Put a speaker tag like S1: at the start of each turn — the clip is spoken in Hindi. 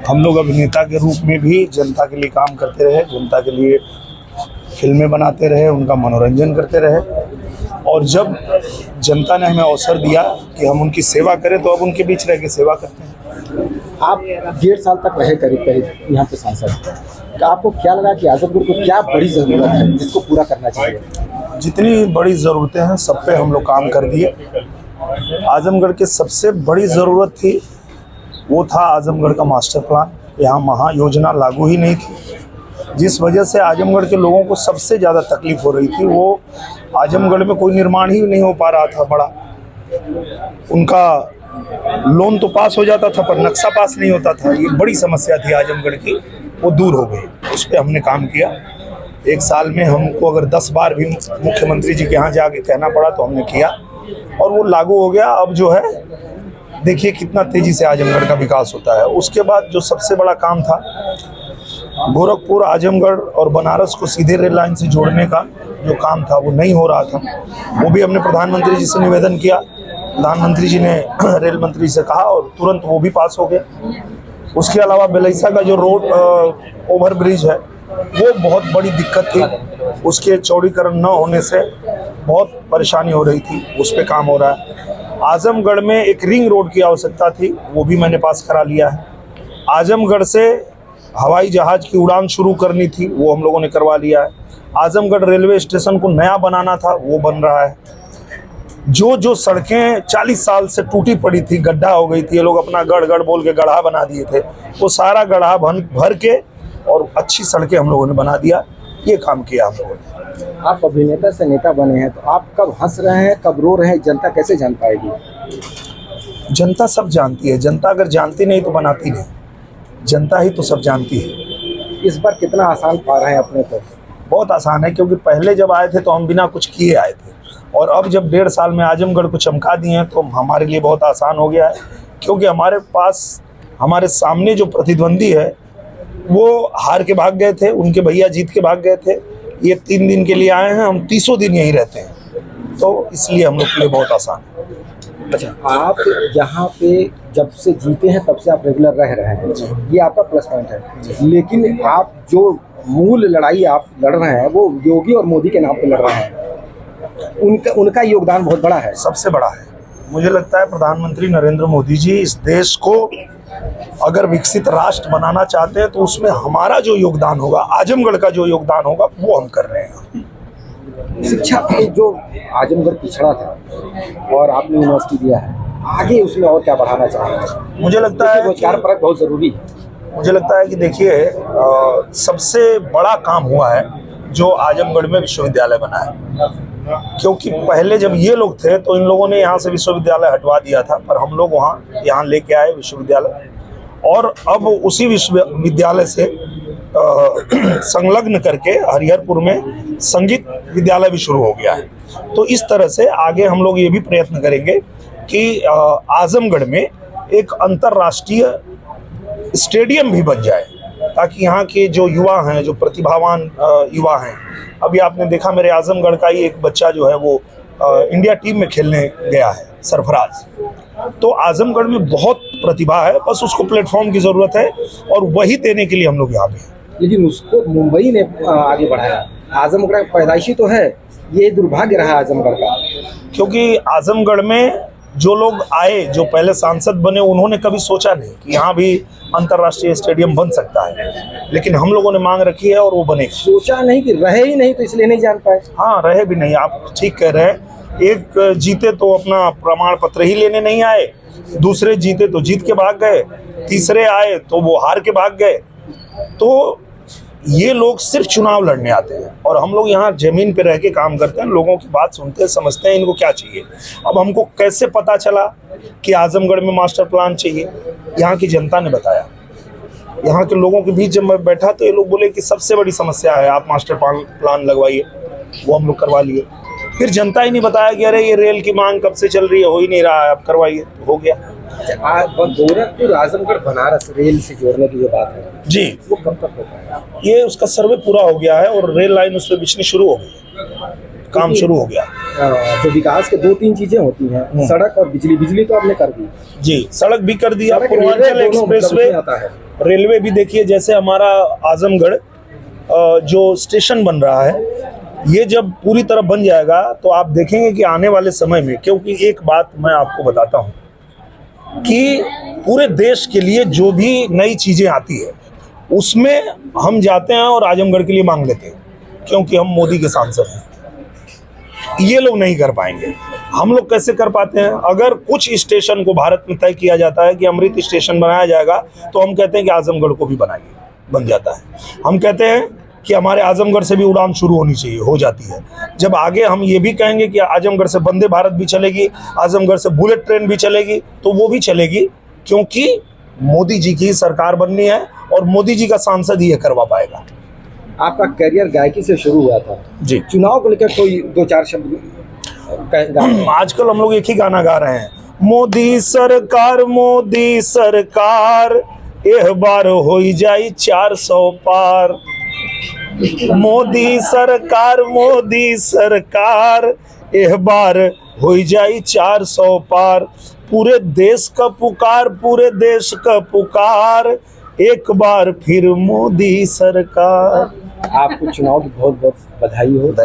S1: हम लोग अभिनेता के रूप में भी जनता के लिए काम करते रहे, जनता के लिए फिल्में बनाते रहे, उनका मनोरंजन करते रहे। और जब जनता ने हमें अवसर दिया कि हम उनकी सेवा करें तो अब उनके बीच रह के सेवा करते हैं।
S2: आप 1.5 साल तक रहे करीब यहाँ पे सांसद, तो आपको क्या लगा कि आजमगढ़ को क्या बड़ी ज़रूरत है जिसको पूरा करना चाहिए?
S1: जितनी बड़ी ज़रूरतें हैं सब पे हम लोग काम कर दिए। आजमगढ़ की सबसे बड़ी ज़रूरत थी वो था आजमगढ़ का मास्टर प्लान। यहाँ महायोजना लागू ही नहीं थी, जिस वजह से आजमगढ़ के लोगों को सबसे ज़्यादा तकलीफ हो रही थी। वो आजमगढ़ में कोई निर्माण ही नहीं हो पा रहा था बड़ा। उनका लोन तो पास हो जाता था पर नक्शा पास नहीं होता था। ये बड़ी समस्या थी आजमगढ़ की, वो दूर हो गई। उस पर हमने काम किया। 1 साल में हमको अगर 10 बार भी मुख्यमंत्री जी के यहाँ जाके कहना पड़ा तो हमने किया और वो लागू हो गया। अब जो है देखिए कितना तेज़ी से आजमगढ़ का विकास होता है। उसके बाद जो सबसे बड़ा काम था गोरखपुर, आजमगढ़ और बनारस को सीधे रेल लाइन से जोड़ने का जो काम था वो नहीं हो रहा था। वो भी हमने प्रधानमंत्री जी से निवेदन किया। प्रधानमंत्री जी ने रेल मंत्री से कहा और तुरंत वो भी पास हो गया। उसके अलावा बेलैसा का जो रोड ओवर ब्रिज है वो बहुत बड़ी दिक्कत थी। उसके चौड़ीकरण न होने से बहुत परेशानी हो रही थी, उस पर काम हो रहा है। आजमगढ़ में एक रिंग रोड की आवश्यकता थी, वो भी मैंने पास करा लिया है। आजमगढ़ से हवाई जहाज की उड़ान शुरू करनी थी, वो हम लोगों ने करवा लिया है। आजमगढ़ रेलवे स्टेशन को नया बनाना था, वो बन रहा है। जो सड़कें 40 साल से टूटी पड़ी थी, गड्ढा हो गई थी, ये लोग अपना गढ़ बोल के गढ़ा बना दिए थे, वो सारा गढ़ा भर के और अच्छी सड़कें हम लोगों ने बना दिया। ये काम किया हम लोगों ने।
S2: आप अभिनेता से नेता बने हैं, तो आप कब हंस रहे हैं कब रो रहे हैं जनता कैसे जान पाएगी?
S1: जनता सब जानती है। जनता अगर जानती नहीं तो बनाती नहीं, जनता ही तो सब जानती है।
S2: इस बार कितना आसान पा रहे हैं अपने को?
S1: बहुत आसान है, क्योंकि पहले जब आए थे तो हम बिना कुछ किए आए थे और अब जब 1.5 साल में आजमगढ़ को चमका दिए हैं तो हमारे लिए बहुत आसान हो गया है। क्योंकि हमारे पास हमारे सामने जो प्रतिद्वंदी है वो हार के भाग गए थे, उनके भैया जीत के भाग गए थे। ये 3 दिन के लिए आए हैं, हम 30 दिन यहीं रहते हैं, तो इसलिए हम लोग के लिए बहुत आसान है।
S2: अच्छा, आप यहाँ पे जब से जीते हैं तब से आप रेगुलर रह रहे हैं, ये आपका प्लस पॉइंट है। लेकिन आप जो मूल लड़ाई आप लड़ रहे हैं वो योगी और मोदी के नाम पे लड़ रहे हैं। उनका योगदान बहुत बड़ा है,
S1: सबसे बड़ा है। मुझे लगता है प्रधानमंत्री नरेंद्र मोदी जी इस देश को अगर विकसित राष्ट्र बनाना चाहते हैं तो उसमें हमारा जो योगदान होगा, आजमगढ़ का जो योगदान होगा, वो हम कर रहे हैं।
S2: शिक्षा में जो आजमगढ़ पिछड़ा था और आपने यूनिवर्सिटी दिया है, आगे उसमें और क्या बढ़ाना चाहेंगे?
S1: मुझे लगता है
S2: रोजगार परक बहुत ज़रूरी है।
S1: मुझे लगता है कि देखिए सबसे बड़ा काम हुआ है जो आजमगढ़ में विश्वविद्यालय बना है। क्योंकि पहले जब ये लोग थे तो इन लोगों ने यहाँ से विश्वविद्यालय हटवा दिया था, पर हम लोग यहाँ लेके आए विश्वविद्यालय और अब उसी विश्वविद्यालय से संलग्न करके हरिहरपुर में संगीत विद्यालय भी शुरू हो गया है। तो इस तरह से आगे हम लोग ये भी प्रयत्न करेंगे कि आजमगढ़ में एक अंतर्राष्ट्रीय स्टेडियम भी बन जाए, ताकि यहाँ के जो युवा हैं, जो प्रतिभावान युवा हैं, अभी आपने देखा मेरे आजमगढ़ का ही एक बच्चा जो है वो इंडिया टीम में खेलने गया है, सरफराज। तो आजमगढ़ में बहुत प्रतिभा है, बस उसको प्लेटफॉर्म की ज़रूरत है और वही देने के लिए हम लोग यहाँ पे हैं।
S2: लेकिन उसको मुंबई ने आगे बढ़ाया। आजमगढ़ पैदाइशी तो है, ये दुर्भाग्य रहा आजमगढ़ का।
S1: क्योंकि आजमगढ़ में जो लोग आए, जो पहले सांसद बने, उन्होंने कभी सोचा नहीं कि यहाँ भी अंतर्राष्ट्रीय स्टेडियम बन सकता है, लेकिन हम लोगों ने मांग रखी है और वो बनेगा।
S2: सोचा नहीं कि रहे ही नहीं तो इसलिए नहीं जान पाए।
S1: हाँ, रहे भी नहीं, आप ठीक कह रहे हैं। एक जीते तो अपना प्रमाण पत्र ही लेने नहीं आए, दूसरे जीते तो जीत के भाग गए, तीसरे आए तो वो हार के भाग गए। तो ये लोग सिर्फ चुनाव लड़ने आते हैं और हम लोग यहाँ जमीन पे रह के काम करते हैं, लोगों की बात सुनते हैं, समझते हैं इनको क्या चाहिए। अब हमको कैसे पता चला कि आजमगढ़ में मास्टर प्लान चाहिए? यहाँ की जनता ने बताया। यहाँ के लोगों के बीच जब मैं बैठा तो ये लोग बोले कि सबसे बड़ी समस्या है, आप मास्टर प्लान लगवाइए। वो हम लोग करवा लिए। फिर जनता ही नहीं बताया कि अरे ये रेल की मांग कब से चल रही है, हो ही नहीं रहा है, आप करवाइए, हो गया।
S2: गोरखपुर आजमगढ़ बनारस रेल से जोड़ने की जो बात है
S1: जी,
S2: वो कब तक होगा?
S1: ये उसका सर्वे पूरा हो गया है और रेल लाइन उस पर बिछनी शुरू हो गई। काम शुरू हो गया।
S2: तो विकास के 2-3 चीजें होती हैं, सड़क और बिजली। बिजली तो आपने कर दी
S1: जी, सड़क भी कर दिया,
S2: सड़क,
S1: पूर्वांचल
S2: रेलवे दोनों
S1: एक्सप्रेसवे,
S2: मतलब आता है।
S1: रेलवे भी देखिए, जैसे हमारा आजमगढ़ जो स्टेशन बन रहा है, ये जब पूरी तरह बन जाएगा तो आप देखेंगे कि आने वाले समय में, क्योंकि एक बात मैं आपको बताता हूँ कि पूरे देश के लिए जो भी नई चीजें आती है उसमें हम जाते हैं और आजमगढ़ के लिए मांग लेते हैं, क्योंकि हम मोदी के सांसद हैं। ये लोग नहीं कर पाएंगे। हम लोग कैसे कर पाते हैं? अगर कुछ स्टेशन को भारत में तय किया जाता है कि अमृत स्टेशन बनाया जाएगा, तो हम कहते हैं कि आजमगढ़ को भी बनाइए, बन जाता है। हम कहते हैं कि हमारे आजमगढ़ से भी उड़ान शुरू होनी चाहिए, हो जाती है। जब आगे हम ये भी कहेंगे कि आजमगढ़ से वंदे भारत भी चलेगी, आजमगढ़ से बुलेट ट्रेन भी चलेगी, तो वो भी चलेगी, क्योंकि मोदी जी की सरकार बननी है और मोदी जी का सांसद ही ये करवा पाएगा।
S2: आपका करियर गायकी से शुरू हुआ था
S1: जी।
S2: चुनाव को लेकर कोई 2-4 शब्द
S1: आजकल हम लोग एक ही गाना गा रहे हैं, मोदी सरकार एह बार हो जाई 400 पार। मोदी सरकार एह बार हो जाई 400 पार। पूरे देश का पुकार, एक बार फिर मोदी सरकार।
S2: आपको चुनाव की बहुत बहुत बधाई हो।